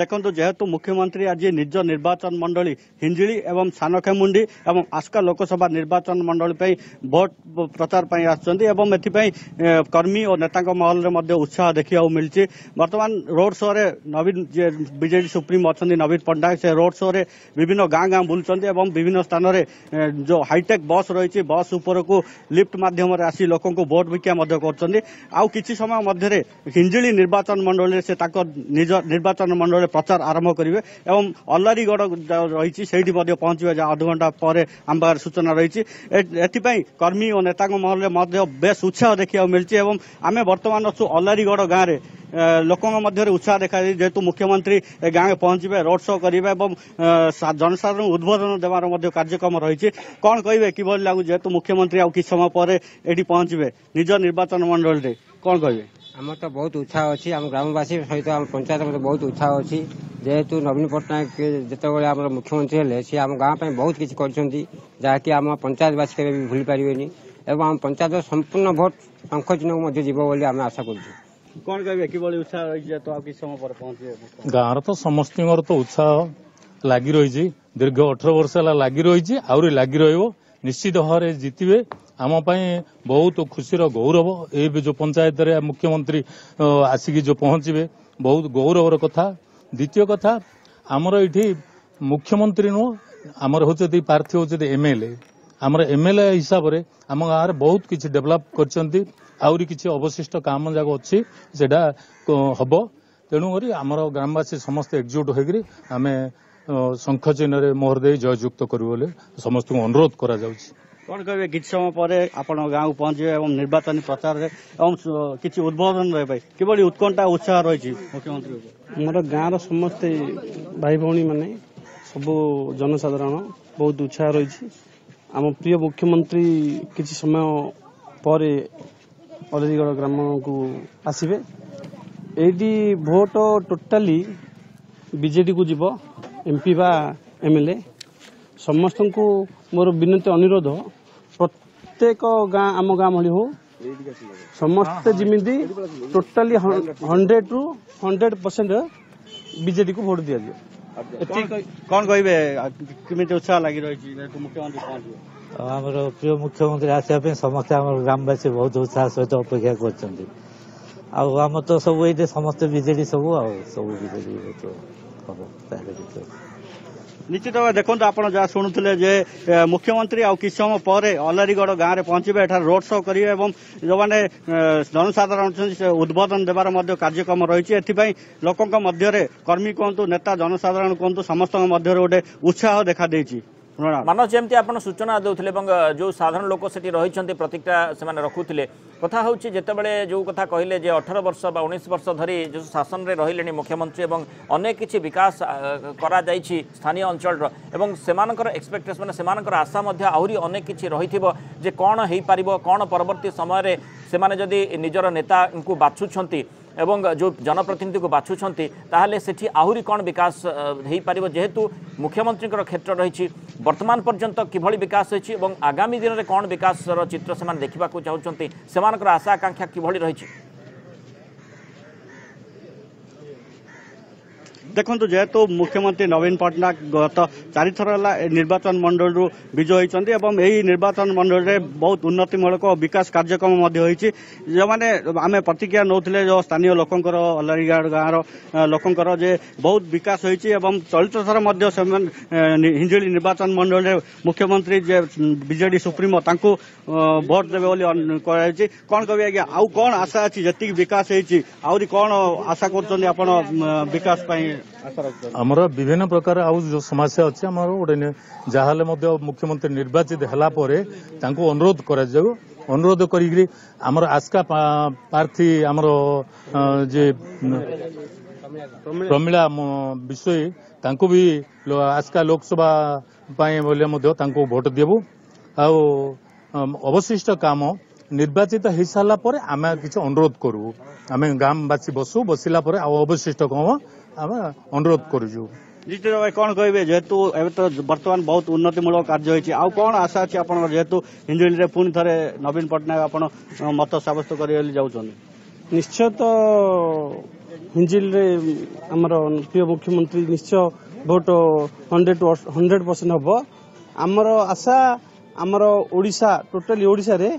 देखो जेहेतु मुख्यमंत्री आज निज निर्वाचन मंडली हिंजिली एवं सानखेमुंडी एवं आस्का लोकसभा निर्वाचन मंडली भोट प्रचार कर्मी और नेता महल में उत्साह देखा मिली। बर्तमान रोड शो रे नवीन बीजेडी सुप्रीम अच्छा नवीन पट्टनायक से रोड शो रे विभिन्न गाँ गाँ बुलूं एवं विभिन्न स्थान में जो हाईटेक बस रही बस उपर को लिफ्ट मध्यम आसी लोक भोट भिक्षा कर समय मध्य हिंजिली निर्वाचन मंडल से निज निर्वाचन मंडल प्रचार आरंभ करेंगे एवं अल्लारीगढ़ रही से पहुंचे जहाँ अध घंटा पर आम पाखे सूचना रही कर्मी और नेता महल में बेस उत्साह देखा मिली। आम बर्तमान अच्छु अल्लारीगढ़ गाँव में लोकों मध्य उत्साह देखा जेहेतु मुख्यमंत्री गाँव में पहुंचे रोड शो करेंगे जनसाधारण उद्बोधन देवार कार्यक्रम रही कौन कहे कि लगू जेहेतु मुख्यमंत्री आउ कि समय पर ये पहुंचे निज निर्वाचन मंडल में कौन कहे आम तो बहुत उत्साह अच्छी आम ग्रामवासी सहित आम पंचायत में बहुत उत्साह अच्छी जेहेतु नवीन पट्टनायक जिते आम मुख्यमंत्री हेले सी आम गाँव में बहुत किसी जहाँकि आम पंचायतवासी के भी भूल पारे एवं आम पंचायत संपूर्ण भोट पंख चिन्ह जीव बोली आम आशा करूँ। कौन कहे कि उत्साह रही तो आप समय पर पहुंचे गाँव तो समस्त तो उत्साह लगी रही दीर्घ 18 वर्ष लगी रही आहरी लगी निश्चित भाव में जीतवे आम बहुत खुशीर गौरव ये जो पंचायत रे मुख्यमंत्री आसिकी जो पहुंचे बहुत गौरवर कथा। द्वितीय कथा आमर ये मुख्यमंत्री नुह आमर होती प्रार्थी होती एमएलए आमर एमएलए हिसाब से आम गाँव में बहुत किसी डेभलप कर आउरी किसी अवशिष्ट काम जाक अच्छी से हम तेणुक आमर ग्रामवासी समस्त एकजुट होकर आम शंख चिन्ह मोहर दे जययुक्त करूँ समस्त को अनुरोध करा जाउछि। कौन कहे कि समय पर आप गाँव पहुंचे और निर्वाचन प्रचार किसी उद्बोधन रहे कि उत्कंठा उत्साह रही मुख्यमंत्री मोर गाँव समस्त भाई भौणी माने सबू जनसाधारण बहुत उत्साह रही आम प्रिय मुख्यमंत्री किसी समय पर अल्लारीगढ़ ग्राम को आसवे एडी भोट टोटाली बीजेडी को जीव एमपी बा एमएलए समस्त को मोर विनती अनुरोध प्रत्येक गाँ आम गाँ भली हो समस्ते जमीती टोटाली 100 ରୁ 100% बीजेडी को भोट दिया जाए। कौन कहे कि उत्साह लगी रही मुख्यमंत्री पहुंचे आमर प्रिय मुख्यमंत्री आसपा समस्त आम ग्रामवासी बहुत उत्साह सहित अपेक्षा कर तो सब ये समस्त बीजेडी सब बीजेडी हम निश्चित भाव देखो आप शुणुले मुख्यमंत्री आउ किस समय पर अल्लारीगढ़ गाँव में पहुंचे रोड शो करेंगे जो मैंने जनसाधारण से उद्बोधन देवार कार्यक्रम रही लोकों मध्य कर्मी कहतु नेता जनसाधारण कहतु समस्त गोटे उत्साह देखा देछि। मानव जमती आप सूचना देते जो साधारण लोक से रही प्रतिक्रिया से रखुले कथा हूँ जितेबाला जो कथा कहले 18 वर्ष 19 वर्ष धरी जो शासन में रही मुख्यमंत्री और अनेक किसी विकास करा स्थानीय अंचल सेमानकर एक्सपेक्टेशन से आशा आहरी अनेक किसी रही कौन हो पार कौन परवर्ती समय से जदि निजर नेता को बाछुंट एवं जो जनप्रतिनिधि को बाछुंट ताहले सेठी आहरी कौन विकास हो पार जेहेतु मुख्यमंत्री क्षेत्र रही वर्तमान पर्यंत किभली विकास होती आगामी दिन में कौन विकास चित्र से देखा चाहते से आशा आकांक्षा किभली रही। देखो जेहेतु मुख्यमंत्री नवीन पट्टनायक गत 4 थर निर्वाचन मंडल विजय होती यही निर्वाचन मंडल में बहुत उन्नतिमूलक विकास कार्यक्रम जो मैंने आम प्रतिक्रिया नौले जो स्थानीय लोकंर अल्लारीगढ़ गाँव लोकंर जे बहुत विकास होती चलित थर हिंजिली निर्वाचन मंडल में मुख्यमंत्री जे बीजेडी सुप्रीमो भोट देवे कौन कहे आज्ञा आउ कौन आशा अच्छी जी विकास होती कौन आशा कर विकास आमर विभिन्न प्रकार आउ जो समस्या अच्छी आम गोटे जहाँ मुख्यमंत्री निर्वाचित है अनुरोध कर अनुरोध करी आमर आस्का प्रार्थी आमर जे प्रमिला विषय तांको भी आस्का लोकसभा बोले भोट देबू अवशिष्ट काम निर्वाचित हो सारा पर आम किसी अनुरोध करूँ आम गाँववासी बसू बसला अवशिष्ट काम आम अनुरोध करूँ। निश्चित भाई कौन कहे जेहेतु तो बर्तमान बहुत उन्नतिमूलक कार्य होती आउ कौन आशा अच्छी आप जेहेतु हिंजिली पुणी थे नवीन पट्टनायक आप मत सब्यस्त कर निश्चय तो हिंजिल रे आमर प्रिय मुख्यमंत्री निश्चय भोट 100% हम आमर आशा आमर ओडिशा टोटाली ओडिशा रे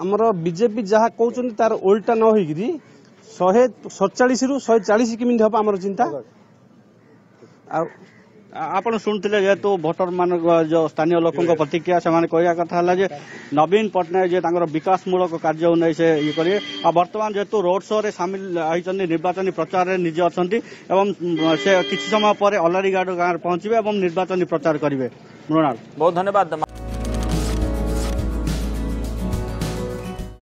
आमर बीजेपी जहाँ कहते तार उल्टा न होगी 147 रु 140 केमी हम आमर चिंता ଆପଣ ଶୁଣୁଥିଲେ ଯେହେତୁ ଭୋଟର ମାନଙ୍କ ଯୋଉ ସ୍ଥାନୀୟ ଲୋକଙ୍କ ପ୍ରତିକ୍ରିୟା ସେମାନେ କହିବା କଥା ହେଲା ଯେ ନବୀନ ପଟ୍ଟନାୟକ ଯେ ତାଙ୍କର ବିକାଶମୂଳକ କାର୍ଯ୍ୟକୁ ନେଇ ସେ ଇଏ କରିବେ ଆଉ ବର୍ତ୍ତମାନ ଯେହେତୁ ରୋଡ ଶୋରେ ସାମିଲ ହୋଇଛନ୍ତି ନିର୍ବାଚନୀ ପ୍ରଚାରରେ ନିଜେ ଅଛନ୍ତି ଏବଂ ସେ କିଛି ସମୟ ପରେ ଅଲାରିଗାଡ ଗାଁରେ ପହଞ୍ଚିବେ ଏବଂ ନିର୍ବାଚନୀ ପ୍ରଚାର କରିବେ। ମୃଣାଳ ବହୁତ ଧନ୍ୟବାଦ।